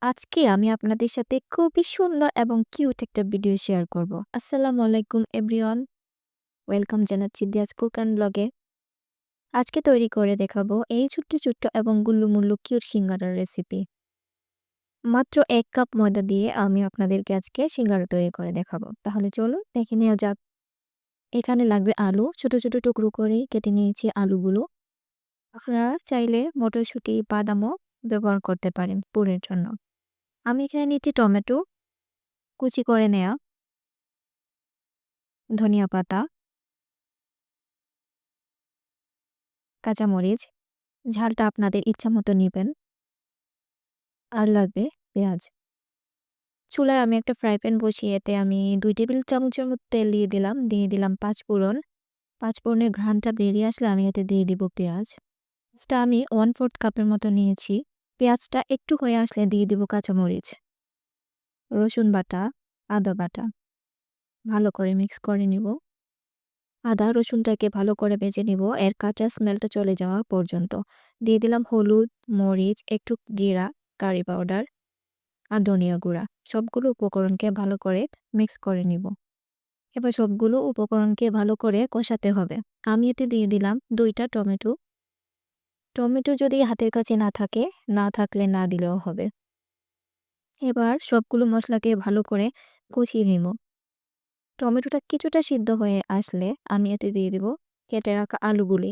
আজকে আমি আপনাদের সাথে খুবই সুন্দর এবং কিউট একটা ভিডিও শেয়ার করব। আসসালামু আলাইকুম এভরিওয়ান। ওয়েলকাম জানাচ্ছি দিয়াজ কুক অ্যান্ড ব্লগে। আজকে তৈরি করে দেখাবো এই ছোট্ট ছোট্ট এবং গুল্লুমুল্লু কিউট সিঙ্গারার রেসিপি। মাত্র ১ কাপ ময়দা দিয়ে আমি আপনাদেরকে আজকে সিঙ্গারা তৈরি করে দেখাবো। তাহলে চলুন দেখে নেওয়া যাক। এখানে লাগবে আলু, ছোট ছোট টুকরো করে কেটে নিয়েছি আলুগুলো। আপনারা চাইলে মটরশুঁটি, বাদামও ব্যবহার করতে পারেন পুরের জন্য। আমি এখানে নিচ্ছি টমেটো কুচি করে নেয়া, ধনিয়া পাতা, কাঁচামরিচ, ঝালটা আপনাদের ইচ্ছামতো নিবেন। আর লাগবে পেঁয়াজ। চুলায় আমি একটা ফ্রাই প্যান বসিয়ে এতে আমি ২ টেবিল চামচের মতো তেল দিয়ে দিলাম। দিয়ে দিলাম ৫ ফোড়ন। ৫ ফোড়নের ঘ্রাণটা বেরিয়ে আসলে আমি এতে দিয়ে দিব পেঁয়াজ। পেঁয়াজটা আমি 1/4 কাপের মতো নিয়েছি। পেঁয়াজটা একটু হয়ে আসলে দিয়ে দিব কাঁচামরিচ, রসুন বাটা, আদা বাটা। ভালো করে মিক্স করে নিব। আদা রসুনটাকে ভালো করে ভেজে নিব এর কাঁচা স্মেলটা চলে যাওয়া পর্যন্ত। দিয়ে দিলাম হলুদ, মরিচ, একটু জিরা, কারি পাউডার আর ধনিয়া গুঁড়া। সবগুলো উপকরণকে ভালো করে মিক্স করে নিব। এবার সবগুলো উপকরণকে ভালো করে কষাতে হবে। আমি এতে দিয়ে দিলাম ২টা টমেটো। টমেটো যদি হাতের কাছে না থাকলে না দিলেও হবে। এবার সবগুলো মশলাকে ভালো করে কষিয়ে নিব। টমেটোটা কিছুটা সিদ্ধ হয়ে আসলে আমি এতে দিয়ে দিব কেটে রাখা আলুগুলি।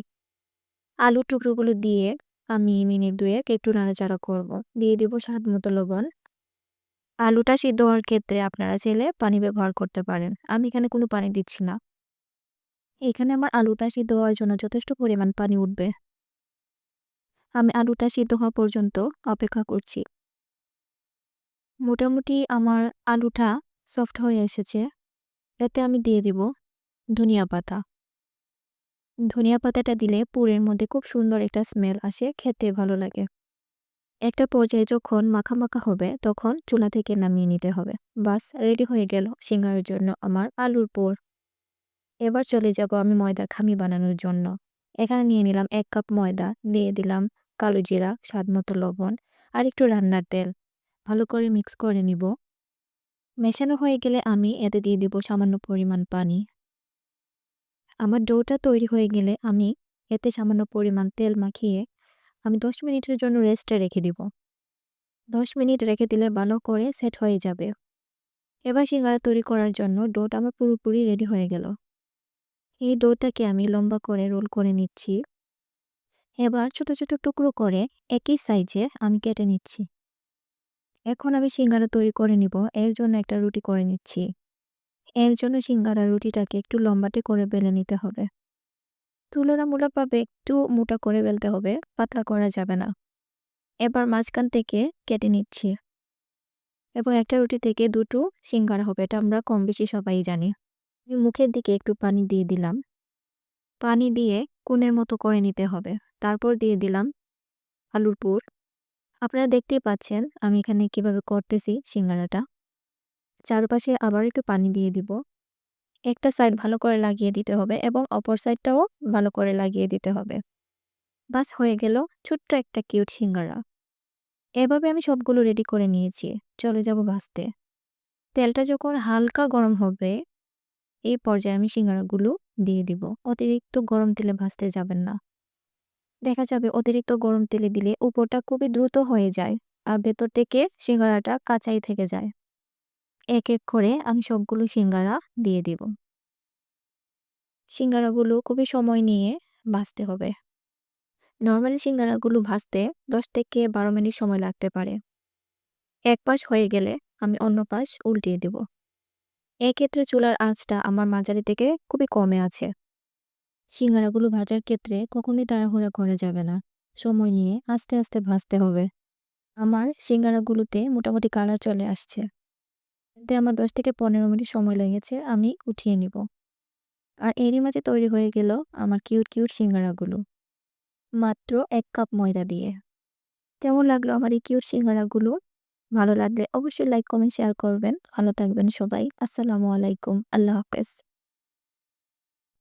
আলুর টুকরোগুলো দিয়ে আমি মিনিট ২ একটু নাড়াচাড়া করব। দিয়ে দিব স্বাদমতো লবণ। আলুটা সিদ্ধ হওয়ার ক্ষেত্রে আপনারা চাইলে পানি ব্যবহার করতে পারেন। আমি এখানে কোনো পানি দিচ্ছি না। এখানে আমার আলুটা সিদ্ধ হওয়ার জন্য যথেষ্ট পরিমাণ পানি উঠবে। আমি আলুটা সিদ্ধ হওয়া পর্যন্ত অপেক্ষা করছি। মোটামুটি আমার আলুটা সফট হয়ে এসেছে। এতে আমি দিয়ে দিব ধনিয়া পাতা। ধনিয়া পাতাটা দিলে পুরের মধ্যে খুব সুন্দর একটা স্মেল আসে, খেতে ভালো লাগে। একটা পর্যায়ে যখন মাখা মাখা হবে তখন চুলা থেকে নামিয়ে নিতে হবে। বাস রেডি হয়ে গেল সিঙ্গারার জন্য আমার আলুর পুর। এবার চলে যাব আমি ময়দার খামি বানানোর জন্য। এখানে নিয়ে নিলাম ১ কাপ ময়দা, দিয়ে দিলাম কালো জিরা, স্বাদমতো লবণ আর একটু রান্নার তেল। ভালো করে মিক্স করে নিব। মেশানো হয়ে গেলে আমি এতে দিয়ে দিব সামান্য পরিমাণ পানি। আমার ডোটা তৈরি হয়ে গেলে আমি এতে সামান্য পরিমাণ তেল মাখিয়ে আমি ১০ মিনিটের জন্য রেস্টে রেখে দিব। ১০ মিনিট রেখে দিলে ভালো করে সেট হয়ে যাবে। এবার সিঙ্গারা তৈরি করার জন্য ডোটা আমার পুরোপুরি রেডি হয়ে গেল। এই ডোটাকে আমি লম্বা করে রোল করে নিচ্ছি। এবার ছোট ছোট টুকরো করে একই সাইজে আমি কেটে নিচ্ছি। এখন আমি সিঙ্গারা তৈরি করে নিব। এর জন্য একটা রুটি করে নিচ্ছি। এর জন্য সিঙ্গারা রুটিটাকে একটু লম্বাটে করে বেলে নিতে হবে। তুলনামূলকভাবে একটু মোটা করে বেলতে হবে, পাতলা করা যাবে না। এবার মাঝখান থেকে কেটে নিচ্ছি এবং একটা রুটি থেকে দুটো সিঙ্গারা হবে, এটা আমরা কম বেশি সবাই জানি। আমি মুখের দিকে একটু পানি দিয়ে দিলাম। পানি দিয়ে কোণের মতো করে নিতে হবে। তারপর দিয়ে দিলাম আলুর পুর। আপনারা দেখতেই পাচ্ছেন আমি এখানে কিভাবে করতেছি সিঙ্গারাটা। চারপাশে আবার একটু পানি দিয়ে দিব। একটা সাইড ভালো করে লাগিয়ে দিতে হবে এবং অপর সাইডটাও ভালো করে লাগিয়ে দিতে হবে। বাস হয়ে গেল ছোট্ট একটা কিউট সিঙ্গারা। এভাবে আমি সবগুলো রেডি করে নিয়েছি। চলে যাব ভাজতে। তেলটা যখন হালকা গরম হবে এই পর্যায়ে আমি সিঙ্গারাগুলো দিয়ে দিব। অতিরিক্ত গরম তেলে ভাজতে যাবেন না। দেখা যাবে অতিরিক্ত গরম তেলে দিলে উপরটা খুবই দ্রুত হয়ে যায় আর ভেতর থেকে সিঙ্গারাটা কাঁচাই থেকে যায়। এক এক করে আমি সবগুলো সিঙ্গারা দিয়ে দিব। সিঙ্গারাগুলো খুবই সময় নিয়ে ভাজতে হবে। নরমালি সিঙ্গারাগুলো ভাজতে ১০ থেকে ১২ মিনিট সময় লাগতে পারে। এক পাশ হয়ে গেলে আমি অন্য পাশ উল্টিয়ে দিব। এক্ষেত্রে চুলার আঁচটা আমার মাঝারি থেকে খুবই কমে আছে। সিঙ্গারাগুলো ভাজার ক্ষেত্রে কখনোই তাড়াহুড়া করা যাবে না। সময় নিয়ে আস্তে আস্তে ভাজতে হবে। আমার সিঙ্গারাগুলোতে মোটামুটি কালার চলে আসছে। এতে আমার ১০ থেকে ১৫ মিনিট সময় লেগেছে। আমি উঠিয়ে নিব। আর এরই মাঝে তৈরি হয়ে গেল আমার কিউট কিউট সিঙ্গারাগুলো। মাত্র ১ কাপ ময়দা দিয়ে। কেমন লাগলো আমার এই কিউট সিঙ্গারাগুলো? ভালো লাগলে অবশ্যই লাইক, কমেন্ট, শেয়ার করবেন। ভালো থাকবেন সবাই। আসসালামু আলাইকুম। আল্লাহ হাফেজ।